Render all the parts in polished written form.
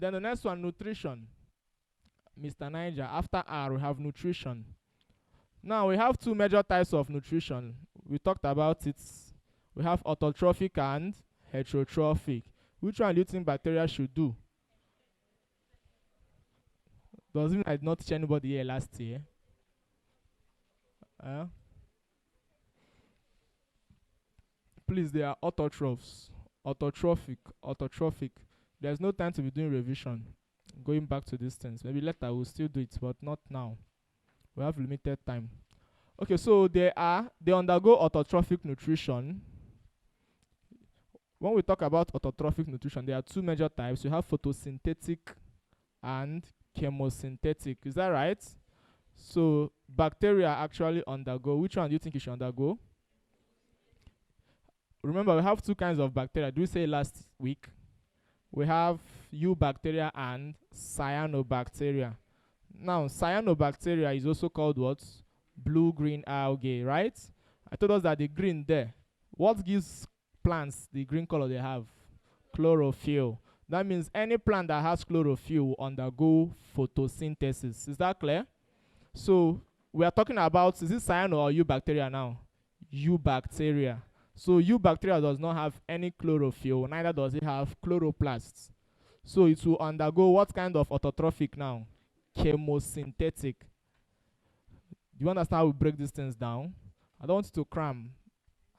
Then the next one, nutrition. Mr. Niger. After R, we have nutrition. Now, we have two major types of nutrition. We talked about it. We have autotrophic and heterotrophic. Which one do you think bacteria should do? Does it mean I did not teach anybody here last year? Please, they are autotrophs. Autotrophic. There's no time to be doing revision. Going back to these things. Maybe later we'll still do it, but not now. We have limited time. Okay, so they undergo autotrophic nutrition. When we talk about autotrophic nutrition, there are two major types. You have photosynthetic and chemosynthetic. Is that right? So bacteria actually undergo. Which one do you think you should undergo? Remember, we have two kinds of bacteria. Do we say last week? We have eubacteria and cyanobacteria. Now, cyanobacteria is also called what? Blue-green algae, right? I told us that the green there. What gives plants the green color they have? Chlorophyll. That means any plant that has chlorophyll will undergo photosynthesis. Is that clear? So we are talking about, is it cyano or eubacteria now? Eubacteria. So eubacteria does not have any chlorophyll, neither does it have chloroplasts. So it will undergo what kind of autotrophic now? Chemosynthetic. Do you understand how we break these things down? I don't want you to cram.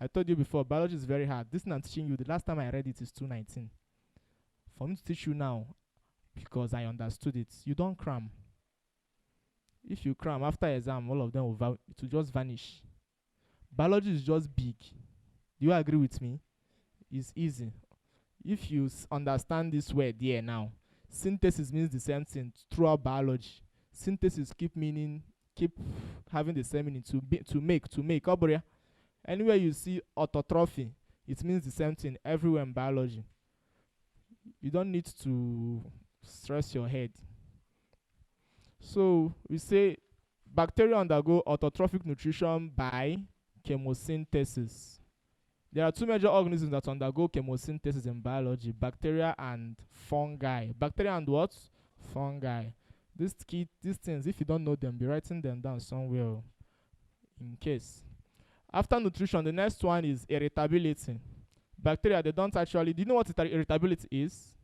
I told you before, biology is very hard. This thing I'm teaching you, the last time I read it is 219. For me to teach you now, because I understood it, you don't cram. If you cram after exam, all of them will just vanish. Biology is just big. Do you agree with me? It's easy. If you understand this word here now, synthesis means the same thing throughout biology. Synthesis keep having the same meaning, to make. Anywhere you see autotrophy, it means the same thing everywhere in biology. You don't need to stress your head. So we say bacteria undergo autotrophic nutrition by chemosynthesis. There are two major organisms that undergo chemosynthesis in biology: bacteria and fungi. Bacteria and what? Fungi. These things, if you don't know them, be writing them down somewhere in case. After nutrition, the next one is irritability. Bacteria, they don't actually, do you know what irritability is?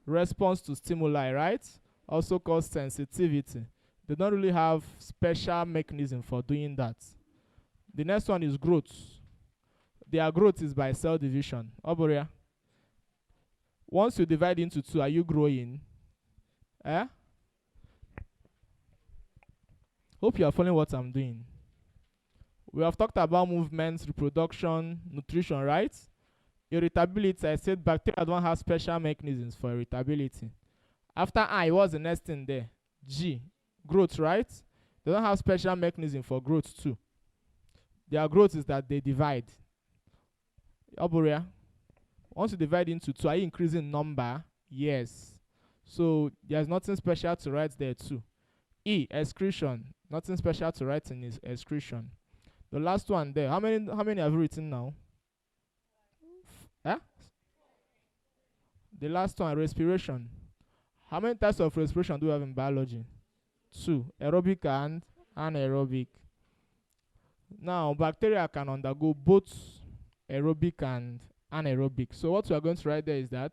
Response to stimuli, right? Also called sensitivity. They don't really have special mechanism for doing that. The next one is growth. Their growth is by cell division. Oboria. Once you divide into two, are you growing? Hope you are following what I'm doing. We have talked about movements, reproduction, nutrition, right? Irritability, I said bacteria don't have special mechanisms for irritability. After I, what's the next thing there? G, growth, right? They don't have special mechanism for growth too. Their growth is that they divide. Oboria. Once you divide into two, are you increasing number? Yes. So there's nothing special to write there too. E, excretion. Nothing special to write in is excretion. The last one there. How many have you written now? The last one, respiration. How many types of respiration do we have in biology? 2. Aerobic and anaerobic. Now, bacteria can undergo both aerobic and anaerobic. So what we are going to write there is that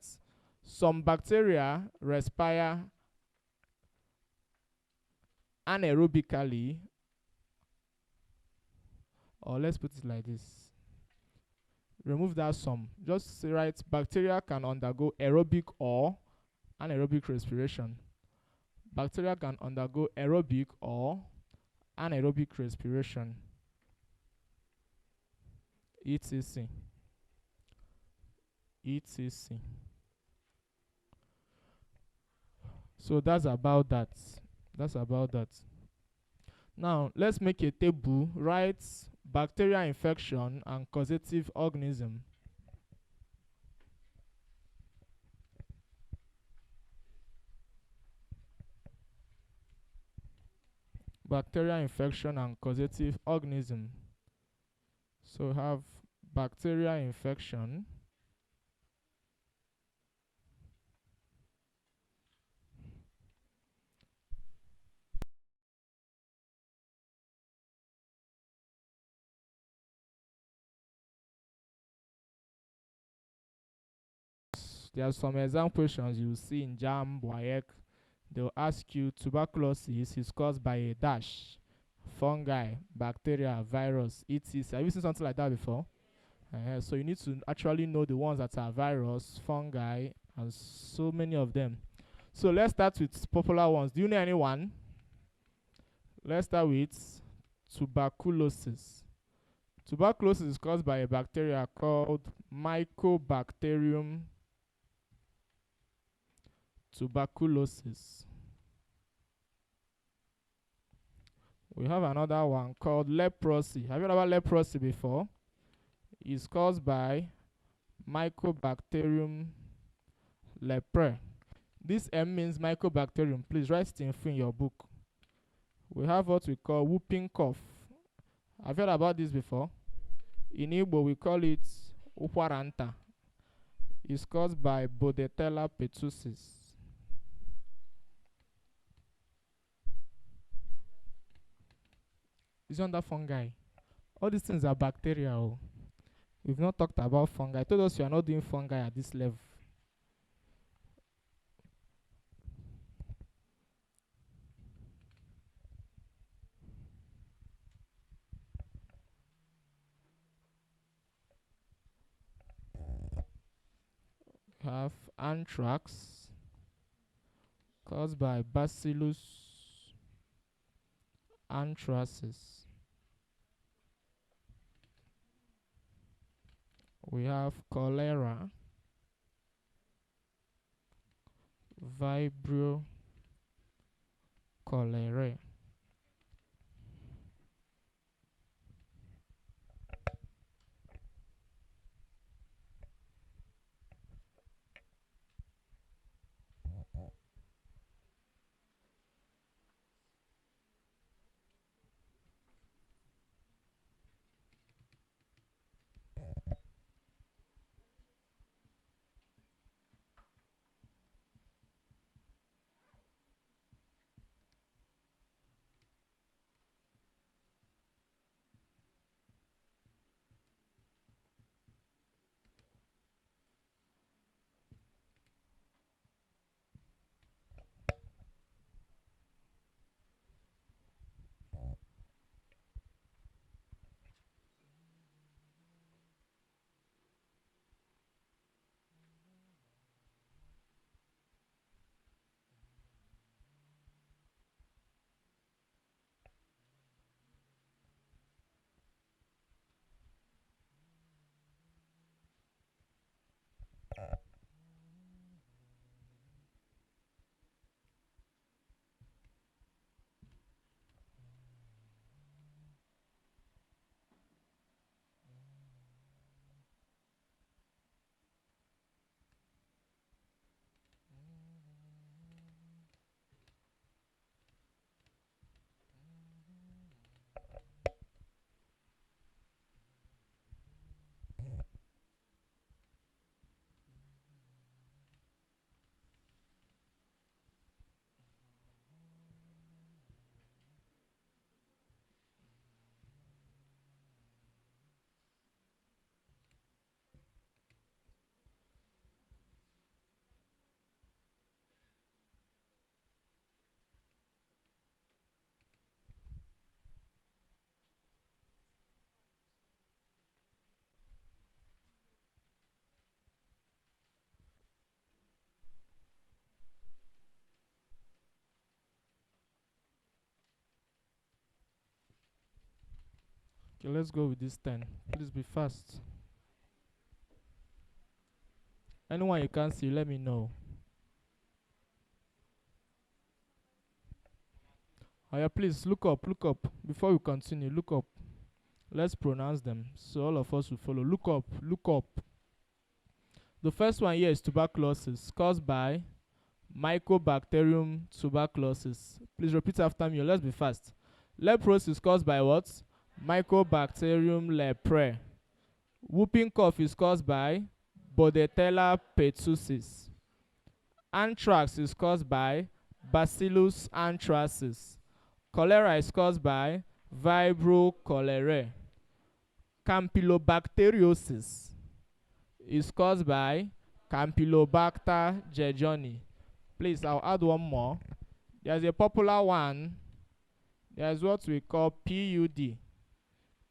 some bacteria respire anaerobically, or let's put it like this. Remove that some. Just write bacteria can undergo aerobic or anaerobic respiration. Bacteria can undergo aerobic or anaerobic respiration. etc. etc. So that's about that. Now let's make a table. Write bacterial infection and causative organism. Bacterial infection and causative organism. So have bacterial infection There are some exam questions you will see in JAM, WAEC. They'll ask you tuberculosis is caused by a dash, fungi, bacteria, virus, etc. Have you seen something like that before? So you need to actually know the ones that are virus, fungi, and so many of them. So let's start with popular ones. Do you know anyone? Let's start with tuberculosis. Tuberculosis is caused by a bacteria called Mycobacterium tuberculosis. We have another one called leprosy. Have you heard about leprosy before? It's caused by Mycobacterium leprae. This M means Mycobacterium. Please write it in your book. We have what we call whooping cough. Have you heard about this before? In Igbo, we call it ukwaranta. It's caused by Bordetella pertussis. It's under fungi. All these things are bacteria. Oh. We've not talked about fungi. I told us you are not doing fungi at this level. We have anthrax caused by Bacillus anthracis. We have cholera, Vibrio cholerae. Okay, let's go with this 10. Please be fast. Anyone you can't see, let me know. Oh yeah, please look up. Before we continue, look up. Let's pronounce them so all of us will follow. Look up. The first one here is tuberculosis, caused by Mycobacterium tuberculosis. Please repeat after me. Let's be fast. Leprosy is caused by what? Mycobacterium leprae. Whooping cough is caused by Bordetella pertussis. Anthrax is caused by Bacillus anthracis. Cholera is caused by Vibrio cholerae. Campylobacteriosis is caused by Campylobacter jejuni. Please, I'll add one more. There's a popular one. There's what we call PUD.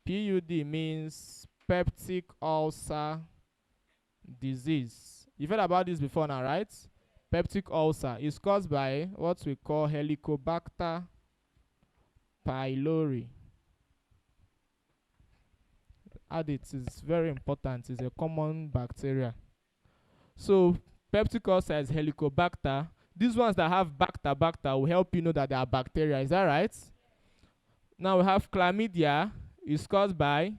PUD means peptic ulcer disease. You've heard about this before now, right? Peptic ulcer is caused by what we call Helicobacter pylori. Add it, is very important. It's a common bacteria. So peptic ulcer is Helicobacter. These ones that have bacter will help you know that they are bacteria. Is that right? Now we have chlamydia. It's caused by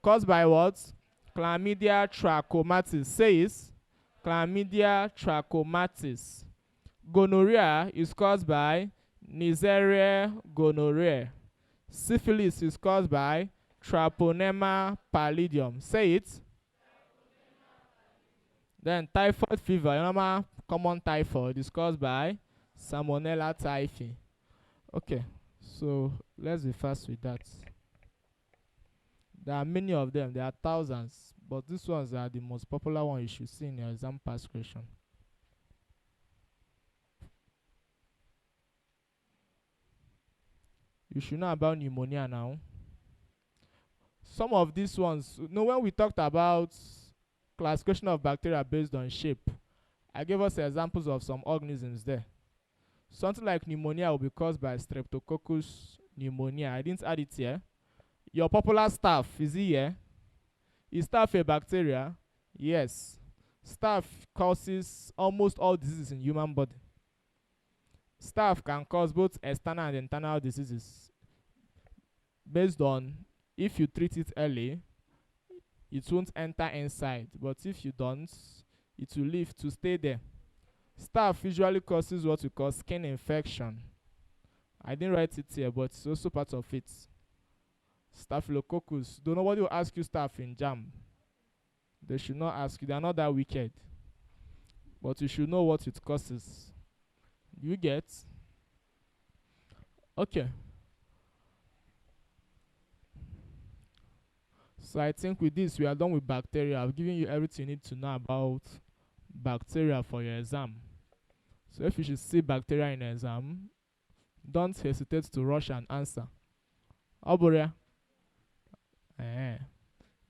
what? Chlamydia trachomatis. Say it. Chlamydia trachomatis. Gonorrhea is caused by Neisseria gonorrhoeae. Syphilis is caused by Treponema pallidum. Say it. Then typhoid fever, normal common typhoid, is caused by Salmonella typhi. Okay, so let's be fast with that. There are many of them. There are thousands, but these ones are the most popular one you should see in your exam past question. You should know about pneumonia now. Some of these ones, when we talked about classification of bacteria based on shape, I gave us examples of some organisms there. Something like pneumonia will be caused by Streptococcus pneumonia. I didn't add it here. Your popular staph, is it here? Is staph a bacteria? Yes. Staph causes almost all diseases in human body. Staph can cause both external and internal diseases based on if you treat it early, it won't enter inside, but if you don't, it will live to stay there. Staph usually causes what we call skin infection. I didn't write it here, but it's also part of it. Staphylococcus. Nobody will ask you staph in JAM. They should not ask you. They are not that wicked. But you should know what it causes. You get? Okay. So I think with this, we are done with bacteria. I've given you everything you need to know about bacteria for your exam. So if you should see bacteria in an exam, don't hesitate to rush and answer. Oboria.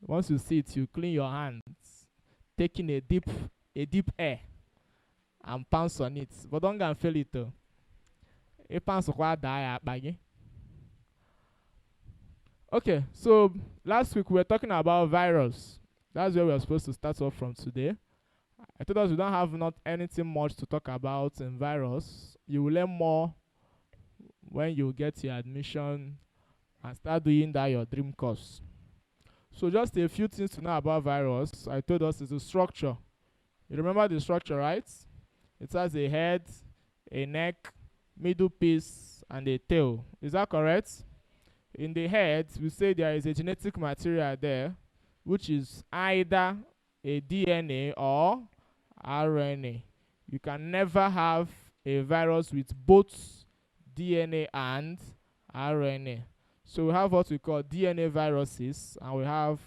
Once you see it, you clean your hands, taking a deep air, and pounce on it. But don't go and feel it though. A pounce of die. Okay, so last week we were talking about virus. That's where we are supposed to start off from today. I told us we don't have not anything much to talk about in virus. You will learn more when you get your admission and start doing that your dream course. So just a few things to know about virus. I told us it's a structure. You remember the structure, right? It has a head, a neck, middle piece, and a tail. Is that correct? In the head, we say there is a genetic material there, which is either a DNA or RNA. You can never have a virus with both DNA and RNA. So we have what we call DNA viruses and we have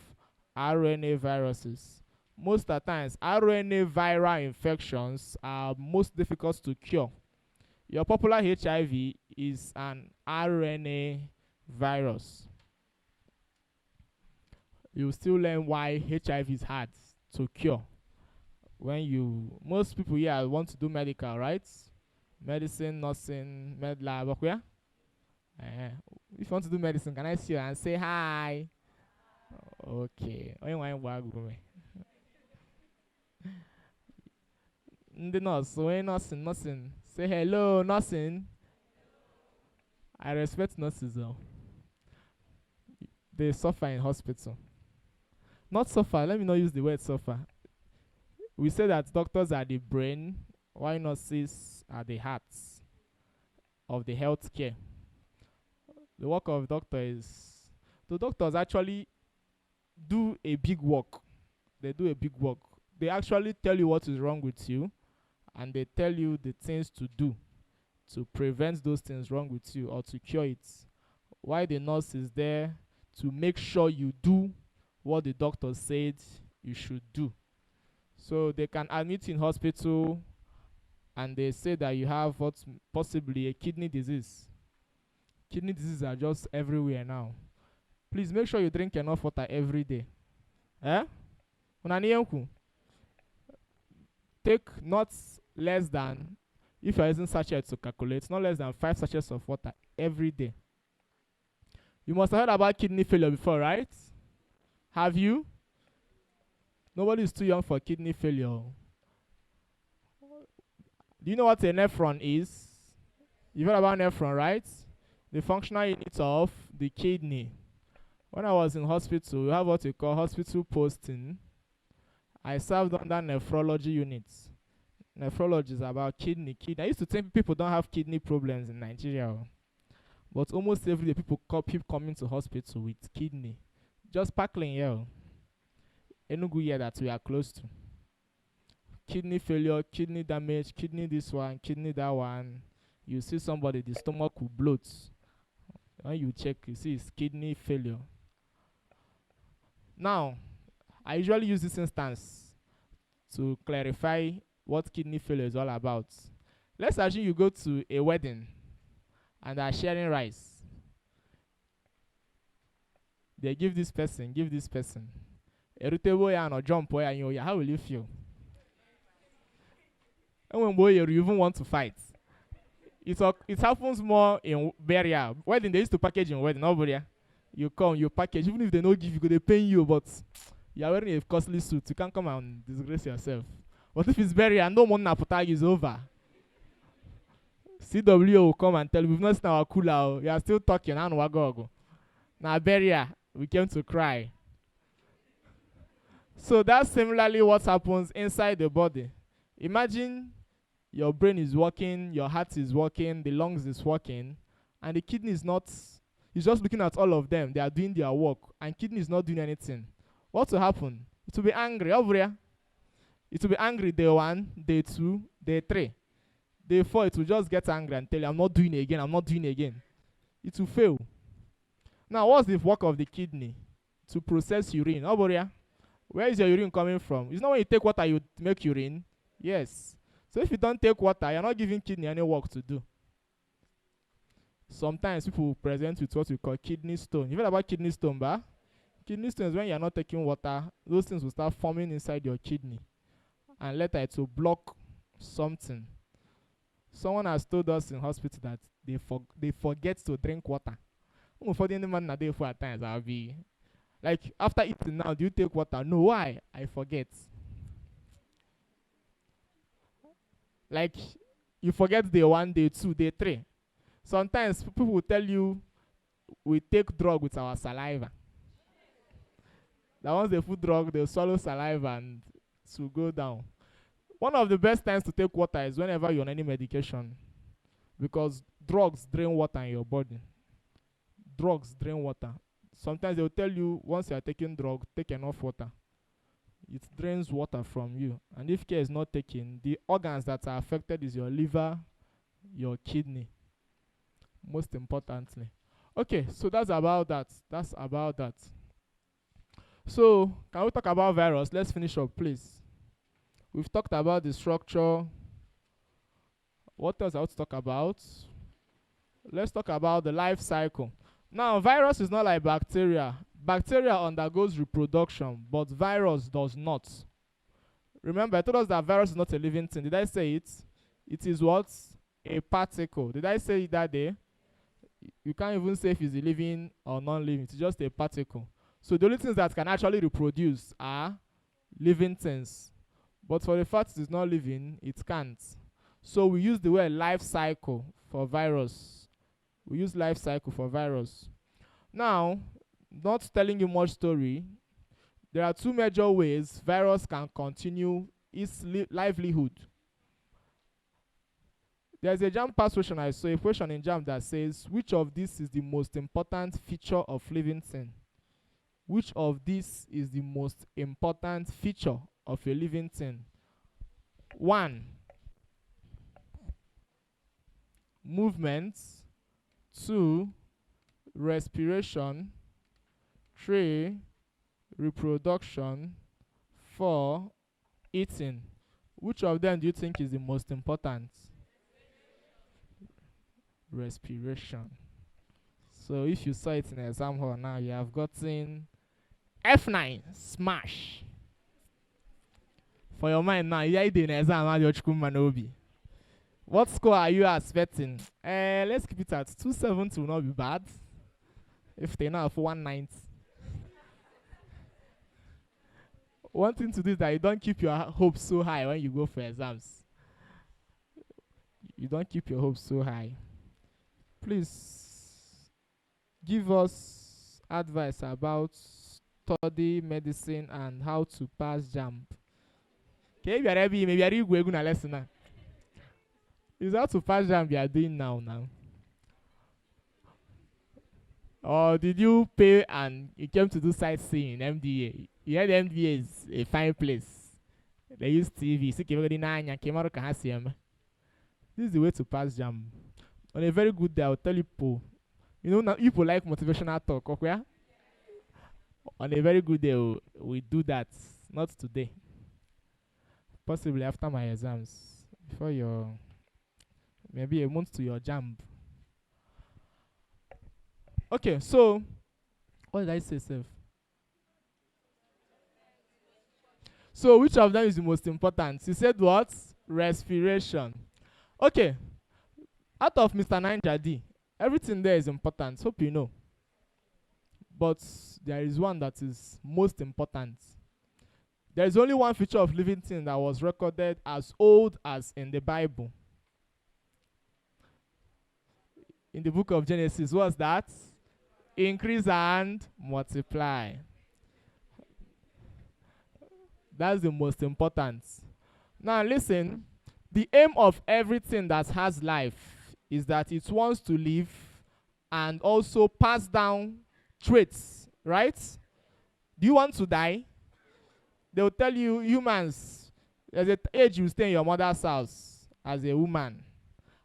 RNA viruses. Most of the times, RNA viral infections are most difficult to cure. Your popular HIV is an RNA virus. You will still learn why HIV is hard to cure. Most people here want to do medical, right? Medicine, nursing, med lab, okay? If you want to do medicine, can I see you and say hi? Okay. The nurse, nursing. Say hello, nursing. I respect nurses though. They suffer in hospital. Not suffer, let me not use the word suffer. We say that doctors are the brain, while nurses are the hearts of the healthcare. The work of the doctors actually do a big work. They do a big work. They actually tell you what is wrong with you, and they tell you the things to do to prevent those things wrong with you or to cure it. While the nurse is there to make sure you do what the doctor said you should do. So they can admit you in hospital and they say that you have what possibly a kidney disease. Kidney diseases are just everywhere now. Please make sure you drink enough water every day. Eh? Unanienku. Take not less than, if you're using sachets to calculate, not less than 5 sachets of water every day. You must have heard about kidney failure before, right? Have you? Nobody is too young for kidney failure. Do you know what a nephron is? You've heard about nephron, right? The functional unit of the kidney. When I was in hospital, we have what we call hospital posting. I served under nephrology units. Nephrology is about kidney. I used to think people don't have kidney problems in Nigeria, but almost every day people keep coming to hospital with kidney. Just Parkland here, Enugu here that we are close to. Kidney failure, kidney damage, kidney this one, kidney that one. You see somebody, the stomach will bloat. When you check, you see it's kidney failure. Now, I usually use this instance to clarify what kidney failure is all about. Let's assume you go to a wedding and are sharing rice. They give this person. Erutebo ya no jump ya nyo. How will you feel? And when boy you even want to fight. It happens more in burial. Wedding they used to package in wedding. Nobody. You come, you package. Even if they don't give you, they pay you, but you are wearing a costly suit. You can't come and disgrace yourself. But if it's burial, no one napotag is over. CW will come and tell you, we've not seen our cooler. We are still talking. Now burial, we came to cry. So that's similarly what happens inside the body. Imagine your brain is working, your heart is working, the lungs is working, and the kidney is not. It's just looking at all of them. They are doing their work, and kidney is not doing anything. What will happen? It will be angry. Over here. It will be angry day 1, day 2, day 3. Day 4, it will just get angry and tell you, I'm not doing it again. It will fail. Now, what's the work of the kidney? To process urine. Over here. Where is your urine coming from? It's not when you take water, you make urine. Yes. So if you don't take water, you're not giving kidney any work to do. Sometimes people will present with what we call kidney stone. You heard about kidney stone, ba? Kidney stone is when you're not taking water, those things will start forming inside your kidney. And later it will block something. Someone has told us in hospital that they forget to drink water. For the man a day for at times, I'll be like, after eating now, do you take water? No, why? I forget. Like, you forget day 1, day 2, day 3. Sometimes people will tell you we take drug with our saliva. That once they put drug, they'll swallow saliva and it will go down. One of the best times to take water is whenever you're on any medication, because drugs drain water in your body. Drugs drain water. Sometimes they'll tell you once you're taking drug, take enough water. It drains water from you. And if care is not taken, the organs that are affected is your liver, your kidney. Most importantly. Okay, so that's about that. So, can we talk about virus? Let's finish up, please. We've talked about the structure. What else I want to talk about? Let's talk about the life cycle. Now, virus is not like bacteria. Bacteria undergoes reproduction, but virus does not. Remember, I told us that virus is not a living thing. Did I say it? It is what? A particle. Did I say it that day? You can't even say if it's a living or non-living. It's just a particle. So the only things that can actually reproduce are living things. But for the fact it is not living, it can't. So we use the word life cycle for virus. We use life cycle for virus. Now, not telling you much story, there are 2 major ways virus can continue its livelihood. There's a JAM pass question I saw, a question in JAM that says, which of these is the most important feature of living thing? Which of these is the most important feature of a living thing? 1, movement. 2, respiration. 3, reproduction. 4, eating. Which of them do you think is the most important? Respiration. So if you saw it in exam hall now, you have gotten F9, smash. For your mind now, you did an exam at your Manobi. What score are you expecting? Let's keep it at 270 will not be bad. If they now for 190. One thing to do is that you don't keep your hopes so high when you go for exams. You don't keep your hopes so high. Please give us advice about study medicine and how to pass JAMB. Okay, maybe are you going to lesson now? Is how to pass JAMB you are doing now? Or did you pay and you came to do sightseeing in MDA? You heard MDA is a fine place. They use TV. This is the way to pass JAMB. On a very good day, I'll tell people. You know, now people like motivational talk. Okay? On a very good day, we do that. Not today. Possibly after my exams. Before your... Maybe a month to your JAMB. Okay, so... What did I say, Seth? So, which of them is the most important? He said what? Respiration. Okay. Out of Mr. Ninja D, everything there is important. Hope you know. But there is one that is most important. There is only one feature of living thing that was recorded as old as in the Bible. In the book of Genesis, what's that? Increase and multiply. That's the most important. Now listen, the aim of everything that has life is that it wants to live and also pass down traits, right? Do you want to die? They will tell you, humans, there's an age you stay in your mother's house as a woman.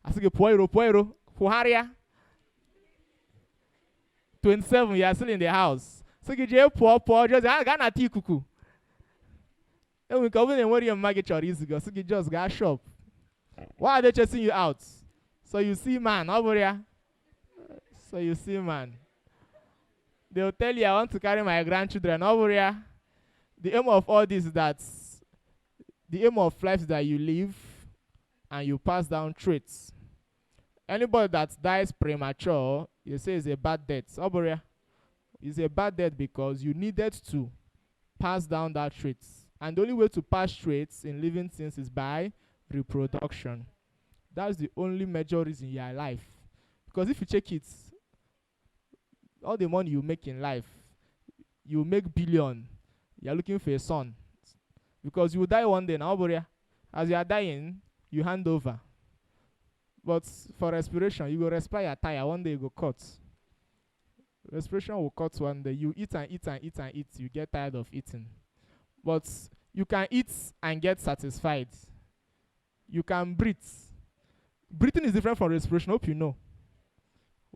I say, poiro, Huharia. 27, you are still in the house. So you just poor, just gonna tea cuckoo. And we come in and worry and maggot your easy go. So you just got shop. Why are they chasing you out? So you see man over here. So you see man. They'll tell you I want to carry my grandchildren over here. The aim of all this is that the aim of life is that you live and you pass down traits. Anybody that dies premature, you say is a bad death. Over here. It's a bad death because you needed to pass down that traits. And the only way to pass traits in living things is by reproduction. That's the only major reason you are alive. Because if you check it, all the money you make in life, you make billion. You are looking for a son. Because you will die one day now. As you are dying, you hand over. But for respiration, you will respire your tire. One day you go cut. Respiration will cut one day. You eat and eat and eat and eat. You get tired of eating. But you can eat and get satisfied. You can breathe. Breathing is different from respiration. Hope you know.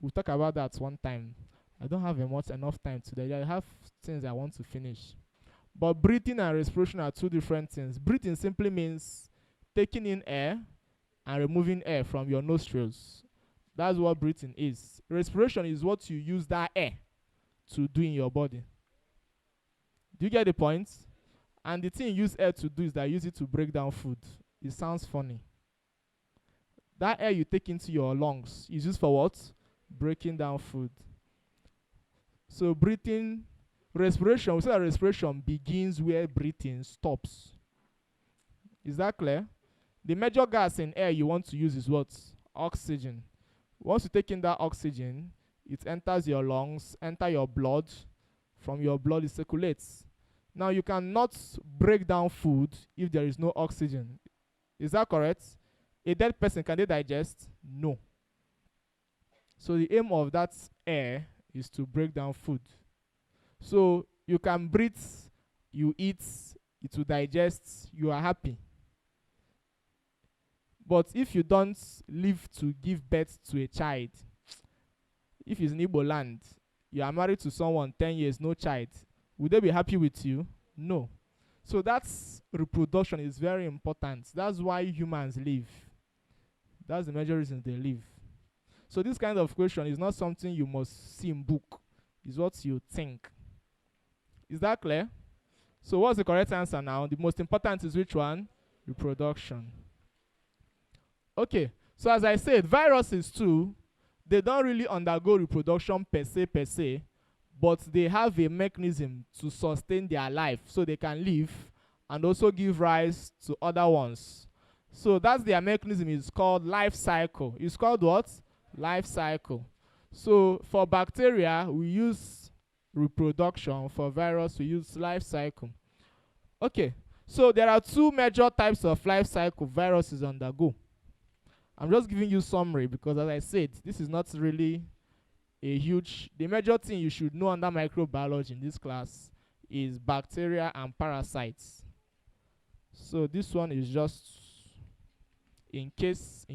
We'll talk about that one time. I don't have enough time today. I have things I want to finish. But breathing and respiration are two different things. Breathing simply means taking in air and removing air from your nostrils. That's what breathing is. Respiration is what you use that air to do in your body. Do you get the point? And the thing you use air to do is that you use it to break down food. It sounds funny. That air you take into your lungs is used for what? Breaking down food. So breathing, respiration, we say that respiration begins where breathing stops. Is that clear? The major gas in air you want to use is what? Oxygen. Once you take in that oxygen, it enters your lungs, enter your blood. From your blood, it circulates. Now, you cannot break down food if there is no oxygen. Is that correct? A dead person, can they digest? No. So the aim of that air is to break down food. So you can breathe, you eat, it will digest, you are happy. But if you don't live to give birth to a child, if it's in Igbo land, you are married to someone 10 years, no child, would they be happy with you? No. So that's reproduction is very important. That's why humans live. That's the major reason they live. So this kind of question is not something you must see in book. It's what you think. Is that clear? So what's the correct answer now? The most important is which one? Reproduction. Okay. So as I said, viruses too, they don't really undergo reproduction per se, but they have a mechanism to sustain their life so they can live and also give rise to other ones. So that's their mechanism. Is called life cycle. It's called what? Life cycle. So for bacteria, we use reproduction. For virus, we use life cycle. Okay, so there are two major types of life cycle viruses undergo. I'm just giving you summary because, as I said, this is not really a huge. The major thing you should know under microbiology in this class is bacteria and parasites. So this one is just in case.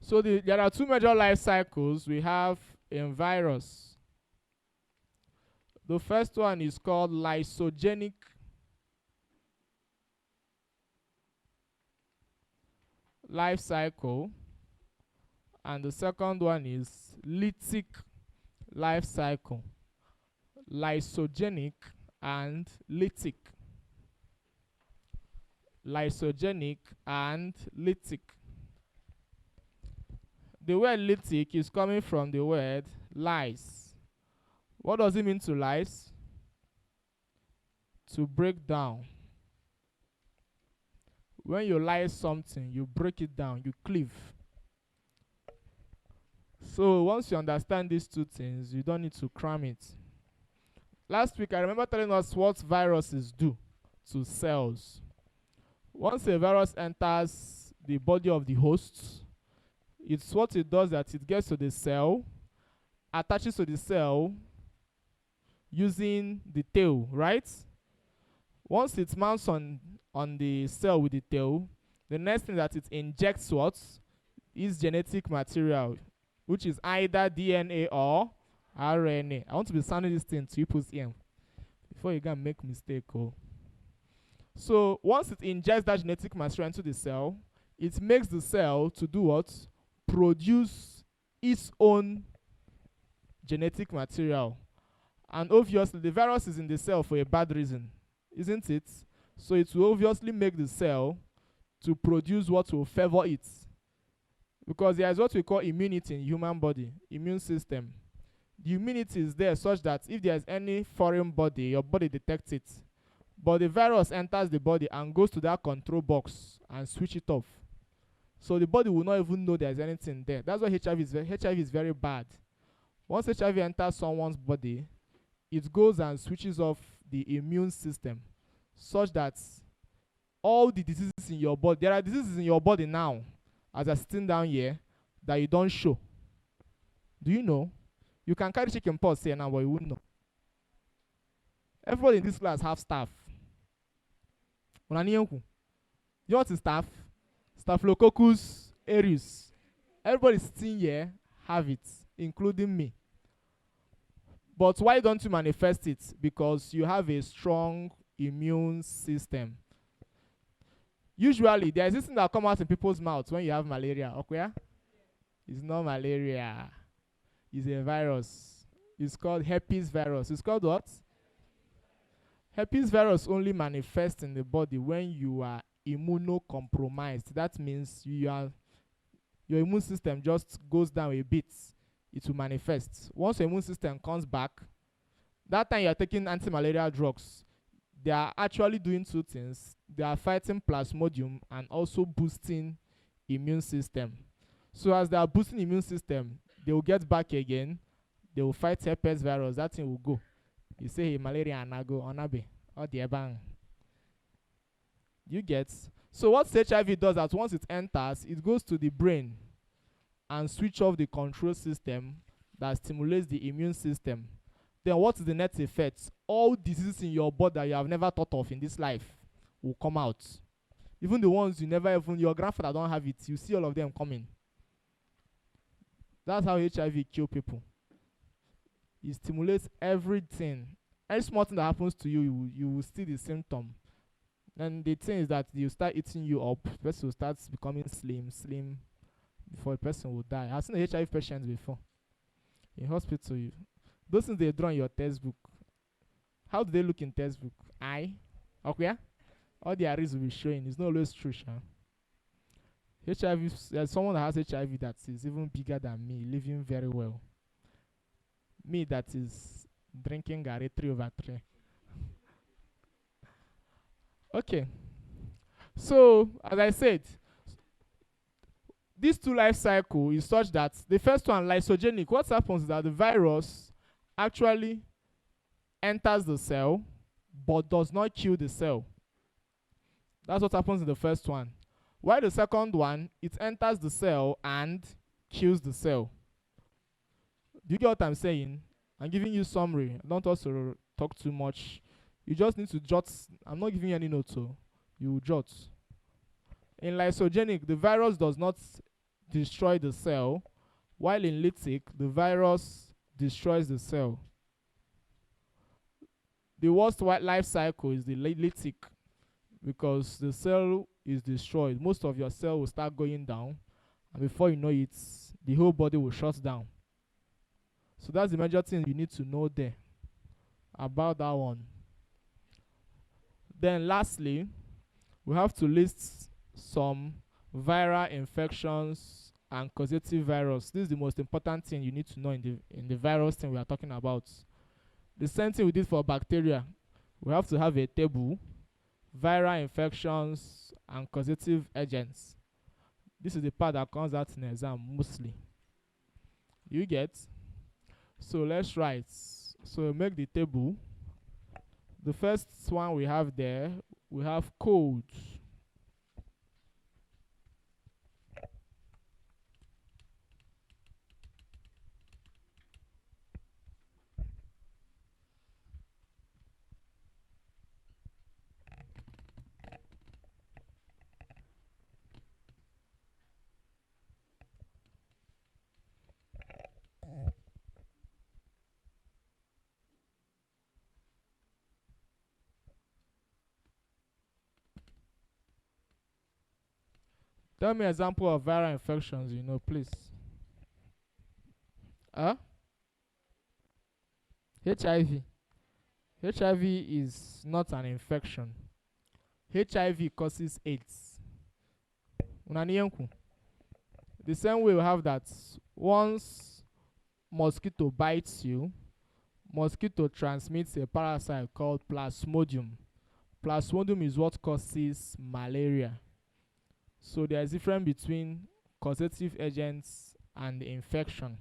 So there are two major life cycles we have in virus. The first one is called lysogenic life cycle, and the second one is lytic life cycle. Lysogenic and lytic. Lysogenic and lytic. The word lytic is coming from the word lys. What does it mean to lys? To break down. When you lyse something, you break it down, you cleave. So once you understand these two things, you don't need to cram it. Last week, I remember telling us what viruses do to cells. Once a virus enters the body of the host, it's what it does that it gets to the cell, attaches to the cell using the tail, right? Once it mounts on the cell with the tail, the next thing that it injects what is genetic material, which is either DNA or RNA. I want to be sounding this thing to people's ear before you can make mistake. So once it injects that genetic material into the cell, it makes the cell to do what? Produce its own genetic material. And obviously the virus is in the cell for a bad reason, isn't it? So it will obviously make the cell to produce what will favor it. Because there is what we call immunity in human body, immune system. The immunity is there such that if there is any foreign body, your body detects it. But the virus enters the body and goes to that control box and switch it off. So the body will not even know there's anything there. That's why HIV is very bad. Once HIV enters someone's body, it goes and switches off the immune system, such that all the diseases in your body, there are diseases in your body now, as I'm sitting down here, that you don't show. Do you know? You can carry chicken pox here now, but you wouldn't know. Everybody in this class have staph. You know what is staph? Staphylococcus aureus. Everybody sitting here have it, including me. But why don't you manifest it? Because you have a strong immune system. Usually, there is this thing that comes out in people's mouths when you have malaria. Okay? It's not malaria. It's a virus. It's called herpes virus. It's called what? Herpes virus only manifests in the body when you are immunocompromised. That means your immune system just goes down a bit. It will manifest. Once your immune system comes back, that time you are taking anti-malaria drugs. They are actually doing two things. They are fighting plasmodium and also boosting immune system. So as they are boosting immune system, they will get back again. They will fight herpes virus. That thing will go. You say, hey, malaria and go onabe or the bang. You get? So what HIV does is once it enters, it goes to the brain and switch off the control system that stimulates the immune system. Then what is the net effect? All diseases in your body that you have never thought of in this life will come out. Even the ones you never even, your grandfather don't have it, you see all of them coming. That's how HIV kills people. It stimulates everything Any small thing that happens to you, you will see the symptom. And the thing is that you start eating you up. The person will start becoming slim before the person will die. I've seen a HIV patient before in hospital. Those things they draw in your textbook. How do they look in textbook? Eye, okay. All the arrays will be showing. It's not always true, sha. HIV. There's someone that has HIV that is even bigger than me, living very well. Me that is drinking Gary 3/3. Okay. So as I said, this two life cycle is such that the first one, lysogenic, what happens is that the virus actually enters the cell but does not kill the cell. That's what happens in the first one. While the second one, it enters the cell and kills the cell. Do you get what I'm saying? I'm giving you summary. Don't also talk too much. You just need to jot. I'm not giving you any notes, so you jot. In lysogenic, the virus does not destroy the cell, while in lytic, the virus destroys the cell. The worst life cycle is the lytic, because the cell is destroyed. Most of your cell will start going down, and before you know it, the whole body will shut down. So that's the major thing you need to know there about that one. Then lastly, we have to list some viral infections and causative virus. This is the most important thing you need to know in the virus thing we are talking about. The same thing we did for bacteria. We have to have a table, viral infections and causative agents. This is the part that comes out in exam mostly. You get? So let's write. So make the table. The first one we have there, we have cold. Tell me example of viral infections, please. HIV. HIV is not an infection. HIV causes AIDS. The same way we have that once mosquito bites you, mosquito transmits a parasite called Plasmodium. Plasmodium is what causes malaria. So there is a difference between causative agents and infection.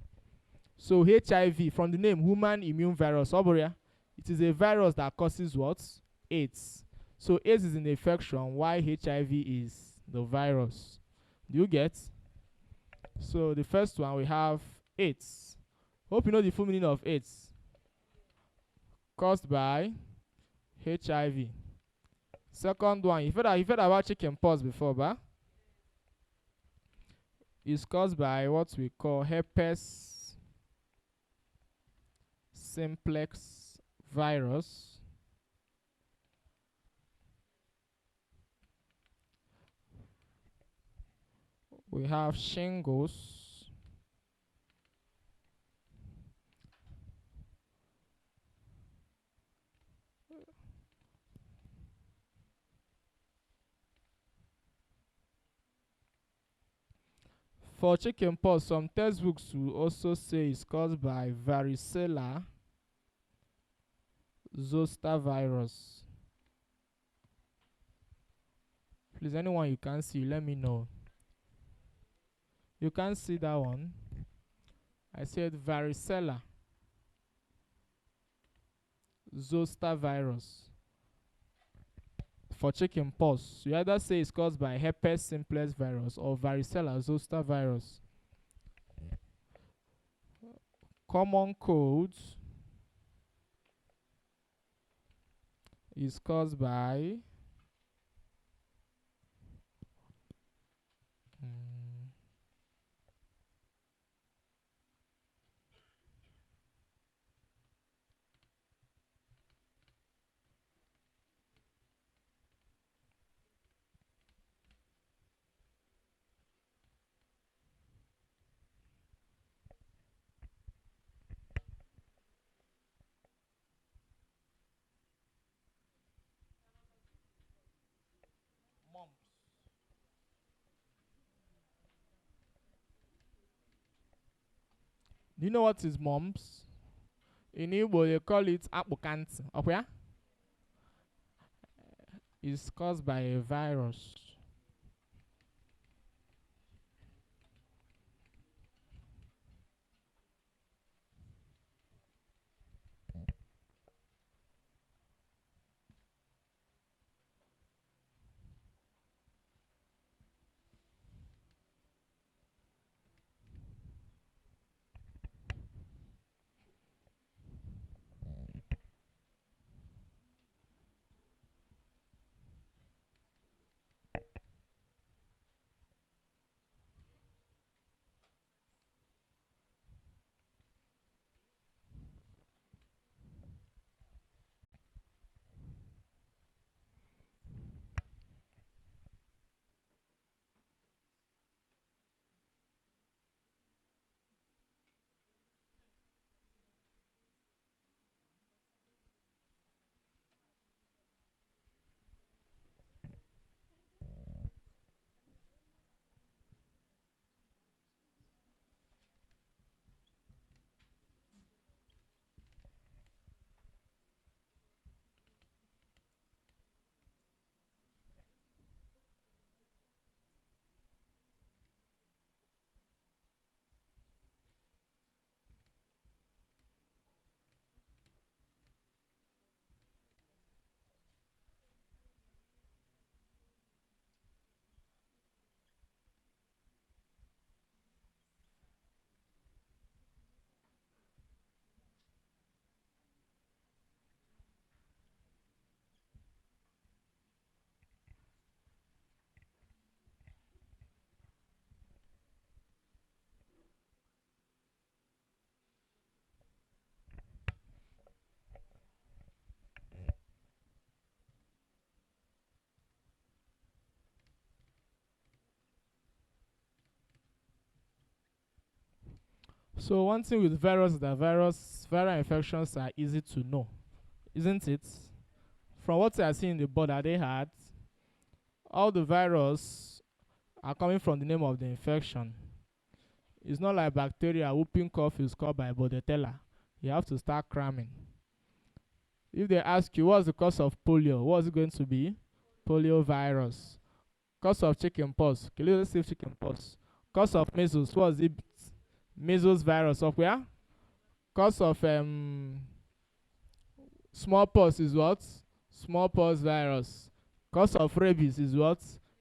So HIV, from the name human immune virus, it is a virus that causes what? AIDS. So AIDS is an infection, while HIV is the virus. Do you get? So the first one we have AIDS. Hope you know the full meaning of AIDS. Caused by HIV. Second one, you've heard about chicken pox before, but it's caused by what we call herpes simplex virus. We have shingles. For chicken pox, some textbooks will also say it's caused by varicella zoster virus. Please, anyone you can see, let me know. You can't see that one. I said varicella zoster virus. For chicken pox, you either say it's caused by herpes simplex virus or varicella zoster virus. Common cold is caused by Do you know what is mumps? In Igbo, they call it akpukanti. Okay? It's caused by a virus. So one thing with virus is that viral infections are easy to know, isn't it? From what I see in the board that they had, all the virus are coming from the name of the infection. It's not like bacteria. Whooping cough is called by Bordetella. You have to start cramming. If they ask you what's the cause of polio, what's it going to be? Polio virus. Cause of chickenpox. Okay, let's say chickenpox. Cause of measles, what's it? Measles virus. Of where? Cause of smallpox is what? Smallpox virus. Cause of rabies is what?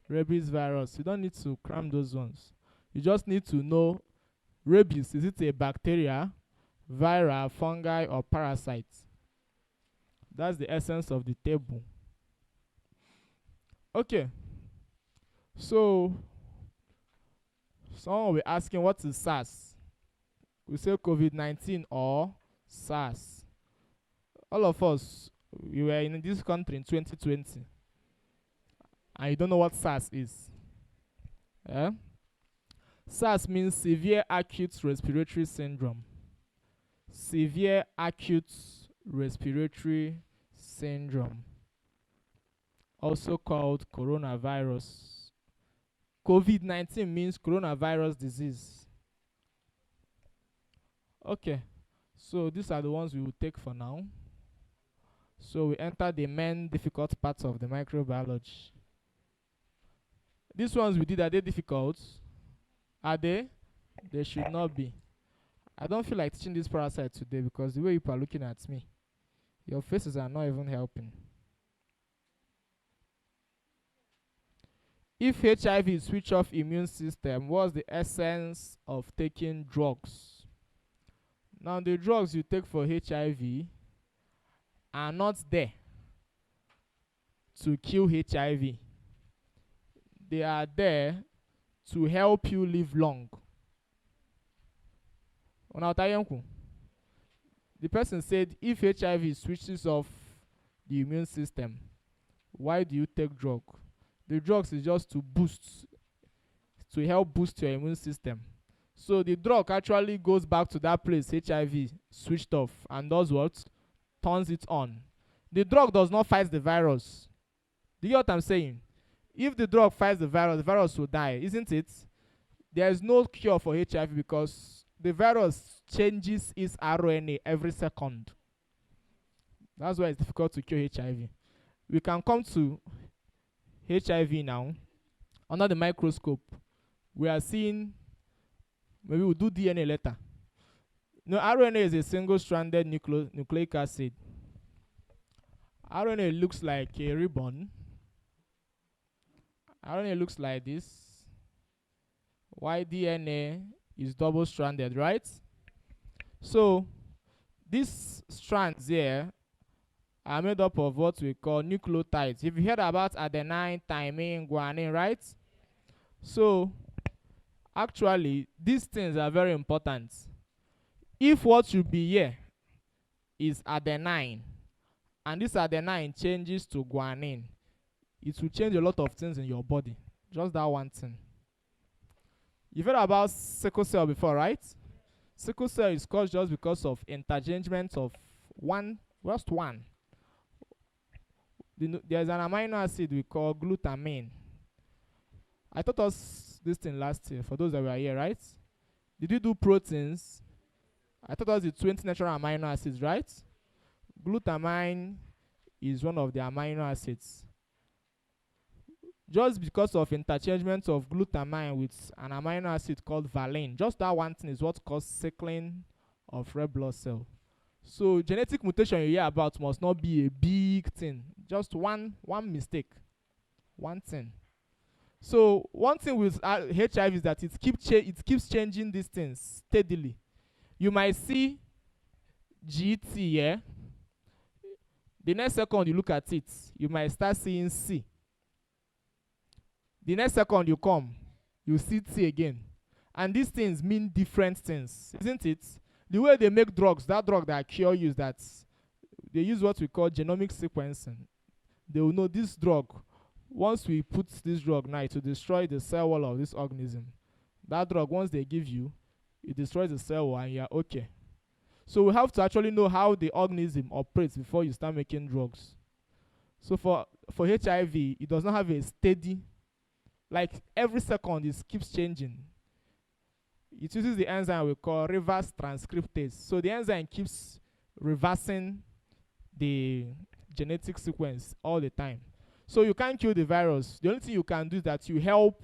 Rabies virus. You don't need to cram those ones. You just need to know rabies. Is it a bacteria, viral, fungi, or parasite? That's the essence of the table. Okay. So, someone will be asking, what is SARS? We say COVID-19 or SARS. All of us, we were in this country in 2020, and you don't know what SARS is. Yeah? SARS means severe acute respiratory syndrome. Severe acute respiratory syndrome, also called coronavirus. COVID-19 means coronavirus disease. Okay, so these are the ones we will take for now. So we enter the main difficult parts of the microbiology. These ones we did, are they difficult? Are they? They should not be. I don't feel like teaching this parasite today because the way you are looking at me, your faces are not even helping. If HIV switch off immune system, what's the essence of taking drugs? Now the drugs you take for HIV are not there to kill HIV. They are there to help you live long. The person said, if HIV switches off the immune system, why do you take drug? The drugs is just to help boost your immune system. So the drug actually goes back to that place HIV switched off and does what? Turns it on. The drug does not fight the virus. Do you get what I'm saying? If the drug fights the virus will die, isn't it? There is no cure for HIV because the virus changes its RNA every second. That's why it's difficult to cure HIV. We can come to HIV now. Under the microscope, we are seeing, maybe we'll do DNA later. RNA is a single-stranded nucleic acid. RNA looks like a ribbon. RNA looks like this. While DNA is double-stranded, right? So these strands here are made up of what we call nucleotides. If you heard about adenine, thymine, guanine, right? So actually, these things are very important. If what should be here is adenine, and this adenine changes to guanine, it will change a lot of things in your body. Just that one thing. You've heard about sickle cell before, right? Sickle cell is caused just because of interchangement of just one. There's an amino acid we call glutamine. I taught us this thing last year, for those that were here, right? Did we do proteins? I taught us the 20 natural amino acids, right? Glutamine is one of the amino acids. Just because of interchangement of glutamine with an amino acid called valine, just that one thing is what causes sickling of red blood cell. So genetic mutation you hear about must not be a big thing. Just one mistake, one thing. So one thing with HIV is that it keeps changing these things steadily. You might see GT here. The next second you look at it, you might start seeing C. The next second you come, you see T again. And these things mean different things, isn't it? The way they make drugs, that drug that cure you, is that they use what we call genomic sequencing. They will know this drug, once we put this drug now to destroy the cell wall of this organism, that drug, once they give you, it destroys the cell wall and you're okay. So we have to actually know how the organism operates before you start making drugs. So for HIV, it does not have a steady, like every second it keeps changing. It uses the enzyme we call reverse transcriptase. So the enzyme keeps reversing the genetic sequence all the time. So you can't kill the virus. The only thing you can do is that you help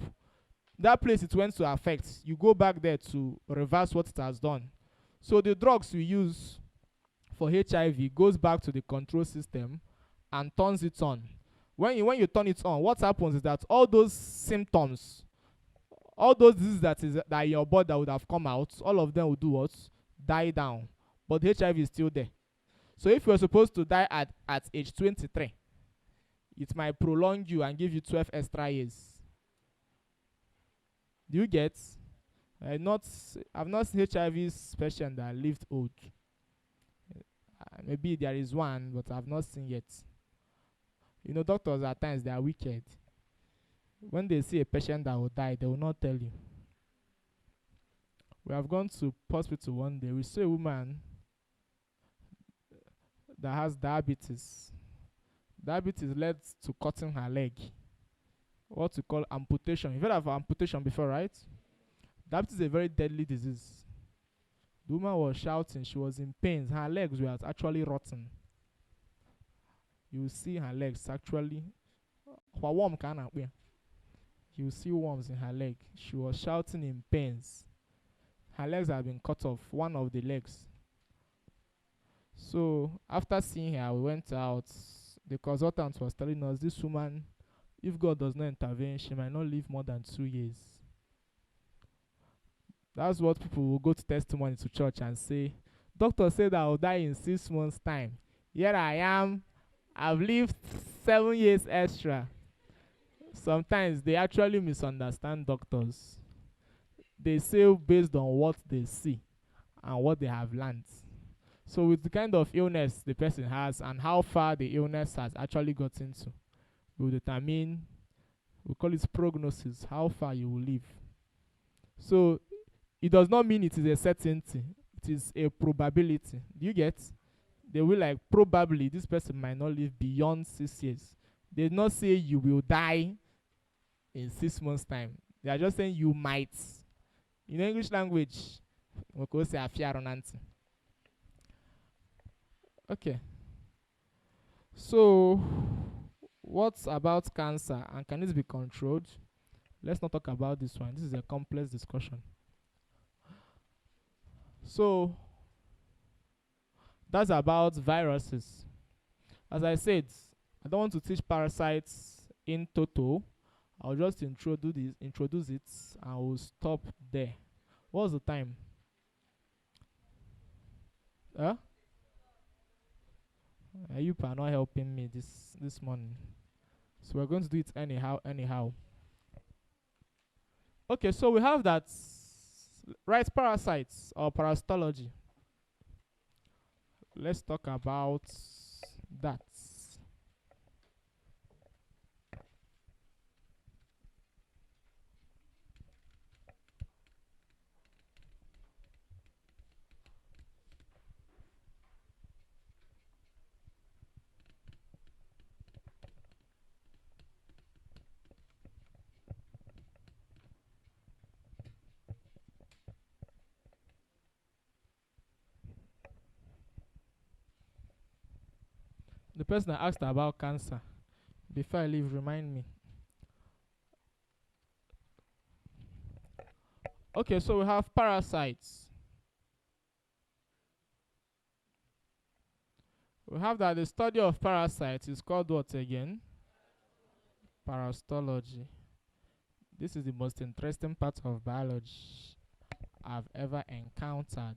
that place it went to affect. You go back there to reverse what it has done. So the drugs we use for HIV goes back to the control system and turns it on. When you turn it on, what happens is that all those symptoms, all those diseases that in your body that would have come out, all of them will do what? Die down. But the HIV is still there. So if you're supposed to die at age 23, it might prolong you and give you 12 extra years. Do you get? I've not seen HIV patient that lived old. Maybe there is one, but I've not seen yet. Doctors at times they are wicked. When they see a patient that will die, they will not tell you. We have gone to hospital one day. We saw a woman that has diabetes. Diabetes led to cutting her leg. What we call amputation. You've heard of amputation before, right? Diabetes is a very deadly disease. The woman was shouting. She was in pain. Her legs were actually rotten. You see her legs actually. You see worms in her leg. She was shouting in pains. Her legs have been cut off, one of the legs. So after seeing her, we went out. The consultant was telling us, this woman, if God does not intervene, she might not live more than 2 years. That's what people will go to testimony to church and say, doctor said I will die in 6 months' time. Here I am. I've lived 7 years extra. Sometimes they actually misunderstand doctors. They say based on what they see and what they have learned. So with the kind of illness the person has and how far the illness has actually gotten to, will determine, we call it prognosis, how far you will live. So it does not mean it is a certainty. It is a probability. Do you get? They will probably this person might not live beyond 6 years. They did not say you will die in 6 months' time. They are just saying you might. In English language, Okay. So, what about cancer and can it be controlled? Let's not talk about this one. This is a complex discussion. So, that's about viruses. As I said, I don't want to teach parasites in total. I'll just introduce it, and we'll stop there. What's the time? Huh? You are not helping me this morning. So we're going to do it anyhow. Okay, so we have that right parasites or parasitology. Let's talk about that. The person that asked about cancer, before I leave, remind me. Okay, so we have parasites. We have that the study of parasites is called what again? Parasitology. This is the most interesting part of biology I've ever encountered.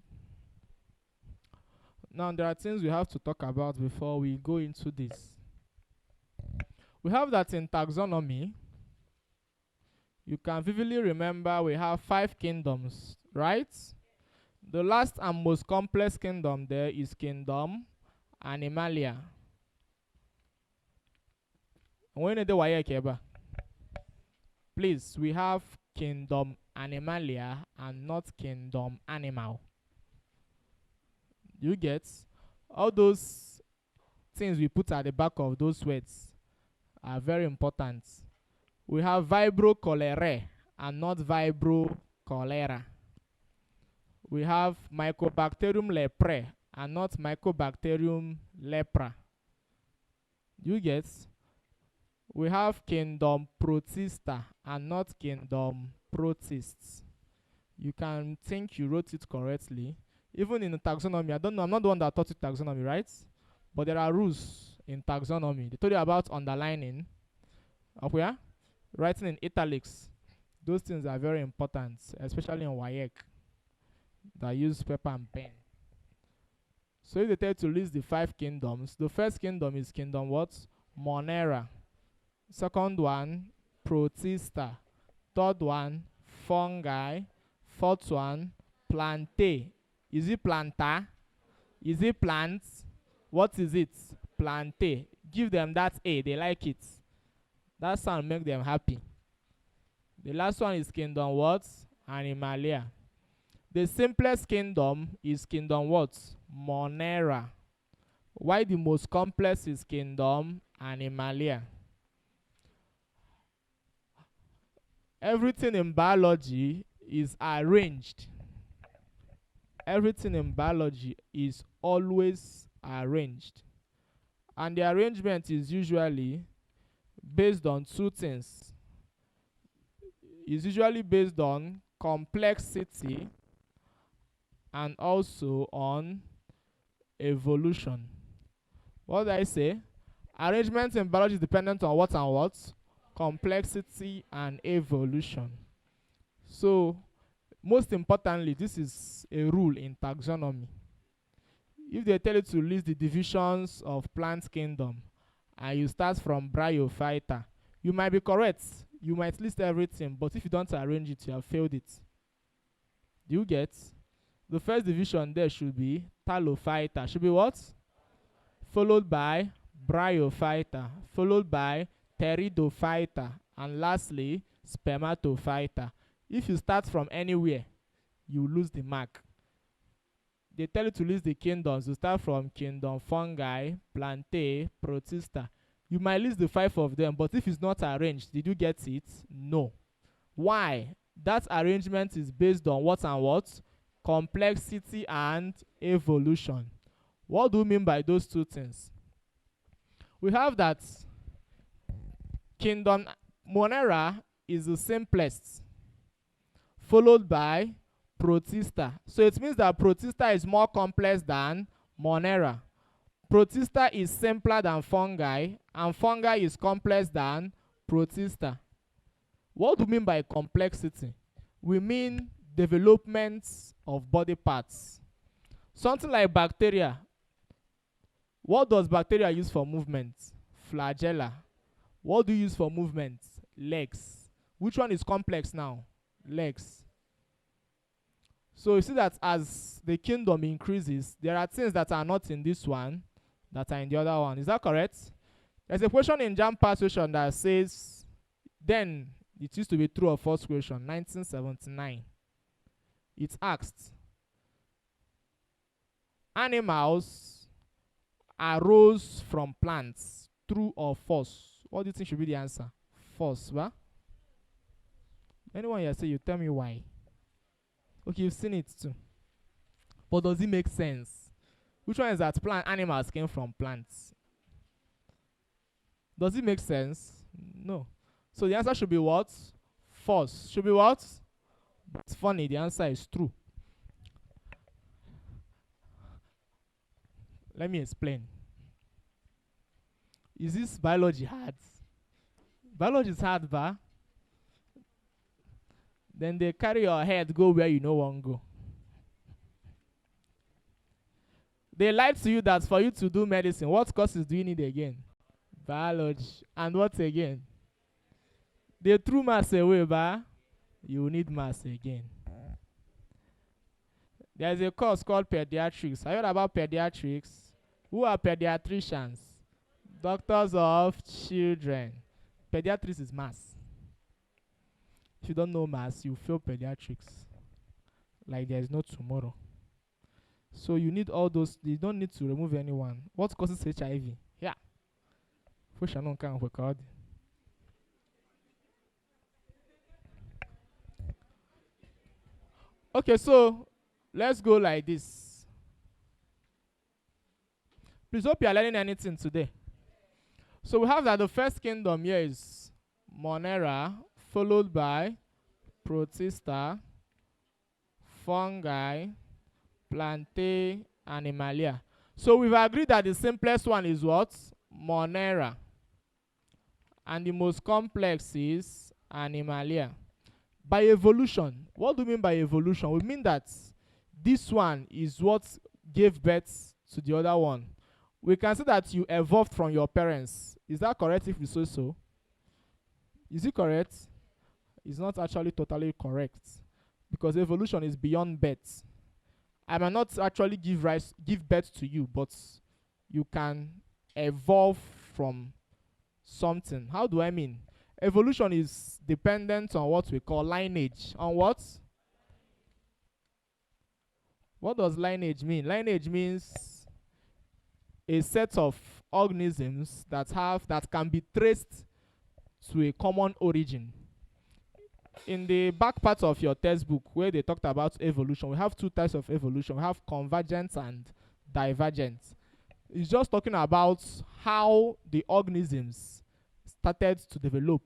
Now, there are things we have to talk about before we go into this. We have that in taxonomy. You can vividly remember we have 5 kingdoms, right? The last and most complex kingdom there is kingdom Animalia. Please, we have kingdom Animalia and not kingdom Animal. You get all those things we put at the back of those words are very important. We have vibro cholerae and not vibro cholera. We have Mycobacterium leprae and not Mycobacterium lepra. You get? We have kingdom protista and not kingdom protists. You can think you wrote it correctly. Even in the taxonomy, I don't know, I'm not the one that taught you taxonomy, right? But there are rules in taxonomy. They told you about underlining. Up here, writing in italics. Those things are very important, especially in WAEC that use paper and pen. So if they tell you to list the 5 kingdoms, the first kingdom is kingdom what? Monera. Second one, protista. Third one, fungi. Fourth one, plantae. Is it planta? Is it plants? What is it? Plantae. Give them that A, they like it. That sound make them happy. The last one is kingdom what? Animalia. The simplest kingdom is kingdom what? Monera. Why the most complex is kingdom Animalia. Everything in biology is arranged. Everything in biology is always arranged. And the arrangement is usually based on 2 things. It's usually based on complexity and also on evolution. What did I say? Arrangement in biology is dependent on what and what? Complexity and evolution. So, most importantly, this is a rule in taxonomy. If they tell you to list the divisions of plant kingdom and you start from Bryophyta, you might be correct. You might list everything, but if you don't arrange it, you have failed it. Do you get? The first division there should be Talophyta. Should be what? Followed by Bryophyta. Followed by Pteridophyta. And lastly, Spermatophyta. If you start from anywhere, you lose the mark. They tell you to list the kingdoms. You start from kingdom fungi, plantae, protista. You might list the 5 of them, but if it's not arranged, did you get it? No. Why? That arrangement is based on what and what? complexity and evolution. What do we mean by those two things? We have that kingdom Monera is the simplest, followed by Protista. So it means that Protista is more complex than Monera. Protista is simpler than fungi, and fungi is complex than Protista. What do we mean by complexity? We mean development of body parts. Something like bacteria. What does bacteria use for movement? Flagella. What do you use for movement? Legs. Which one is complex now? Legs. So you see that as the kingdom increases, there are things that are not in this one that are in the other one. Is that correct? There's a question in JAMB past question that says, then it used to be true or false question, 1979. It asked, animals arose from plants, true or false? What do you think should be the answer? False, right? Anyone here say, you tell me why? Okay, you've seen it too. But does it make sense? Which one is that animals came from plants? Does it make sense? No. So the answer should be what? False. Should be what? It's funny, the answer is true. Let me explain. Is this biology hard? Biology is hard, ba? Then they carry your head, go where you no want go. They lied to you that for you to do medicine, what courses do you need again? Biology. And what again? They threw maths away, ba? You need maths again. There's a course called pediatrics. Have you heard about pediatrics? Who are pediatricians? Doctors of children. Pediatrics is maths. If you don't know maths, you fail pediatrics. Like there is no tomorrow. So you need all those. You don't need to remove anyone. What causes HIV? Yeah. Okay, so let's go like this. Please hope you are learning anything today. So we have that the first kingdom here is Monera, followed by Protista, fungi, Plantae, Animalia. So we've agreed that the simplest one is what? Monera. And the most complex is Animalia. By evolution, what do we mean by evolution? We mean that this one is what gave birth to the other one. We can say that you evolved from your parents. Is that correct if we say so? Is it correct? It's not actually totally correct, because evolution is beyond birth. I might not actually give birth to you, but you can evolve from something. How do I mean? Evolution is dependent on what we call lineage. On what? What does lineage mean? Lineage means a set of organisms that can be traced to a common origin. In the back part of your textbook where they talked about evolution, we have two types of evolution. We have convergent and divergent. It's just talking about how the organisms started to develop.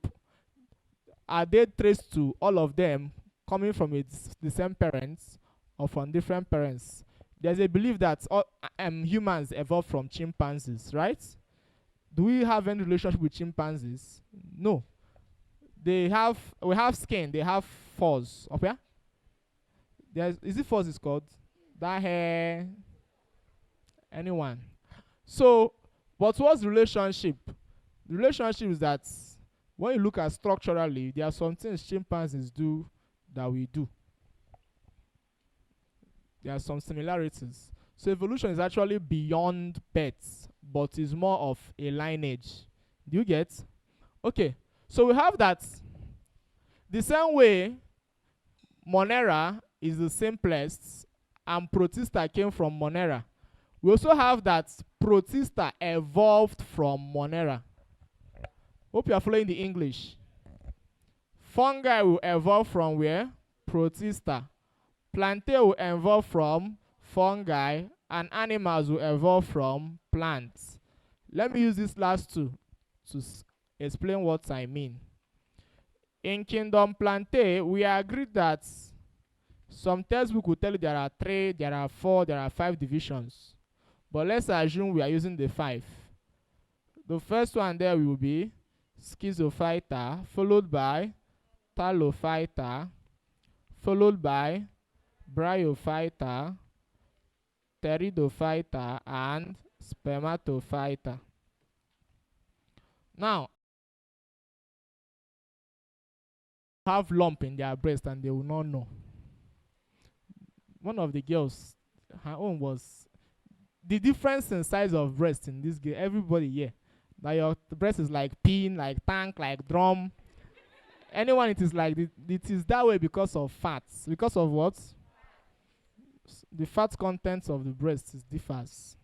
Are they traced to all of them coming from the same parents or from different parents? There's a belief that all, humans evolved from chimpanzees, right? Do we have any relationship with chimpanzees? No. We have skin, they have fuzz. Okay? Is it fuzz is called? That hair? Anyone? So, but what's the relationship? The relationship is that when you look at structurally, there are some things chimpanzees do that we do. There are some similarities. So evolution is actually beyond birth, but is more of a lineage. Do you get? Okay. So we have that the same way Monera is the simplest and Protista came from Monera. We also have that Protista evolved from Monera. Hope you are following the English. Fungi will evolve from where? Protista. Plantae will evolve from fungi, and animals will evolve from plants. Let me use this last two to explain what I mean. In Kingdom Plantae, we agreed that some textbook will tell you there are 3, there are 4, there are 5 divisions. But let's assume we are using the 5. The first one there will be Schizophyta, followed by Talophyta, followed by Bryophyta, Pteridophyta, and Spermatophyta. Now, have lump in their breast and they will not know. One of the girls, her own was the difference in size of breast in this girl. Everybody here, that your breast is like pin, like tank, like drum. Anyone, it is like it is that way because of fats. Because of what? The fat content of the breast differs.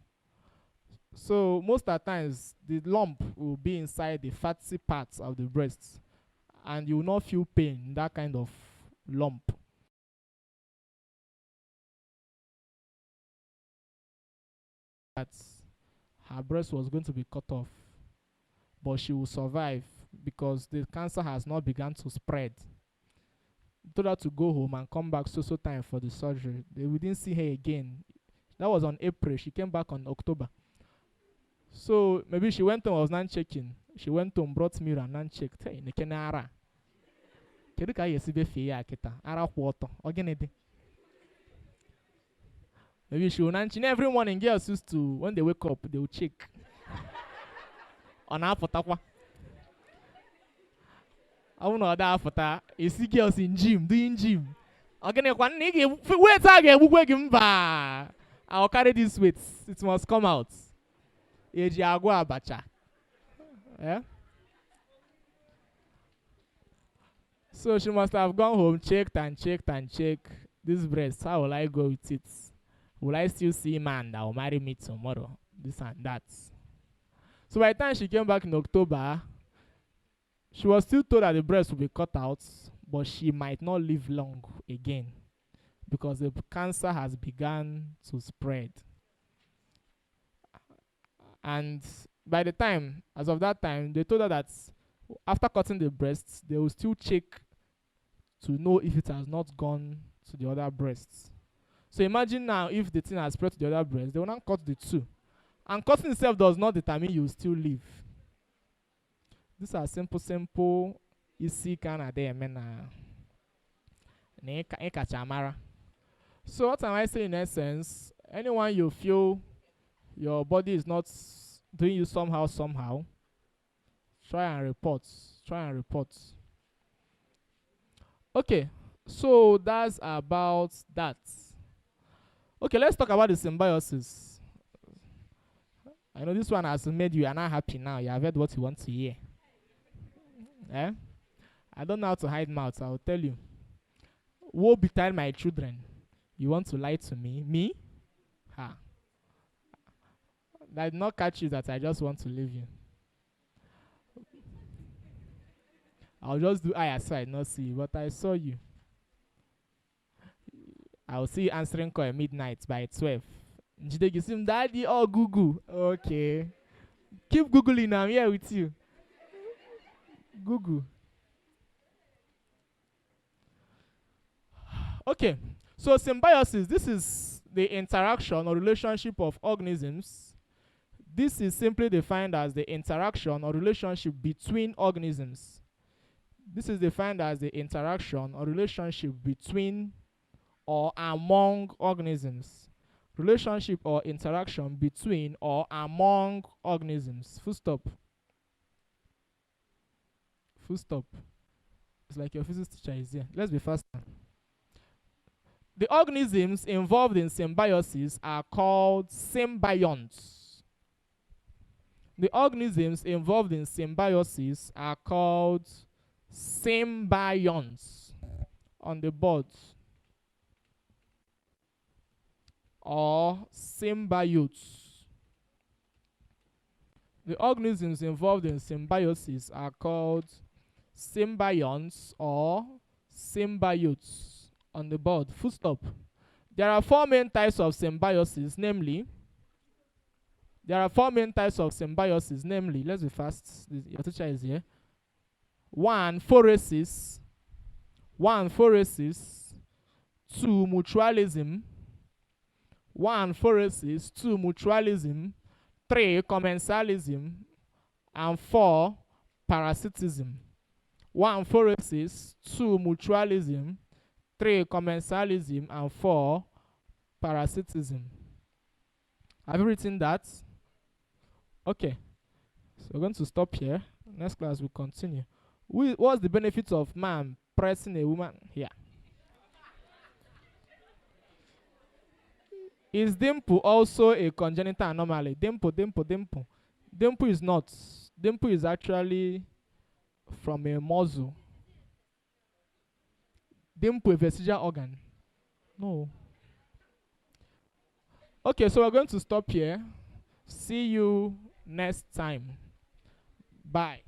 So most of the times, the lump will be inside the fatty parts of the breast, and you will not feel pain in that kind of lump. That her breast was going to be cut off, but she will survive because the cancer has not begun to spread. Told her to go home and come back so time for the surgery. We didn't see her again. That was on April. She came back on October. So maybe she went home, was not checking. She went home, brought mirror and non checked. Hey, nekenara. Kedu ka yesi be fe ya kita? Ara kwato. Ogenede. Maybe she will not. Every morning, girls used to, when they wake up, they will check. On our potakwa. I don't know that after. You see girls in gym, doing gym. Again, one nigga, wait again, I'll carry this weight. It must come out. Ejiagwa abacha. Yeah? So she must have gone home, checked and checked. This breast, how will I go with it? Will I still see a man that will marry me tomorrow? This and that. So by the time she came back in October, she was still told that the breast will be cut out, but she might not live long again because the cancer has begun to spread. And by the time, as of that time, they told her that after cutting the breasts, they will still check to know if it has not gone to the other breasts. So imagine now if the thing has spread to the other breast, they will not cut the 2. And cutting itself does not determine you will still live. These are simple, easy kind of day, So what am I saying in essence? Anyone you feel your body is not doing you somehow, try and report. Okay, so that's about that. Okay, let's talk about the symbiosis. I know this one has made you are not happy now. You have heard what you want to hear. Eh? I don't know how to hide mouth. I will tell you. Woe betide my children. You want to lie to me? Me? Ha. I did not catch you that I just want to leave you. I'll just do eye aside, not see you, but I saw you. I'll see you answering call at midnight by 12. Njide gisim daddy or Google. Okay. Keep Googling, I'm here with you. Google. Okay. So symbiosis, this is the interaction or relationship of organisms. This is simply defined as the interaction or relationship between organisms. This is defined as the interaction or relationship between or among organisms. Relationship or interaction between or among organisms. Full stop. Full stop. It's like your physics teacher is here. Let's be faster. The organisms involved in symbiosis are called symbionts. The organisms involved in symbiosis are called symbionts on the board, or symbiotes. The organisms involved in symbiosis are called symbionts or symbiotes on the board. Full stop. There are four main types of symbiosis, namely, let's be fast, your teacher is here. One, phoresis. Two, mutualism. Two, mutualism. Three, commensalism. And four, parasitism. One, phoresis. Two, mutualism. Three, commensalism. And four, parasitism. Have you written that? Okay. So we're going to stop here. Next class we'll continue. What's the benefit of man pressing a woman here? Is dimple also a congenital anomaly? Dimple. Dimple is not. Dimple is actually from a muscle. Dimple a vestigial organ. No. Okay, so we're going to stop here. See you next time. Bye.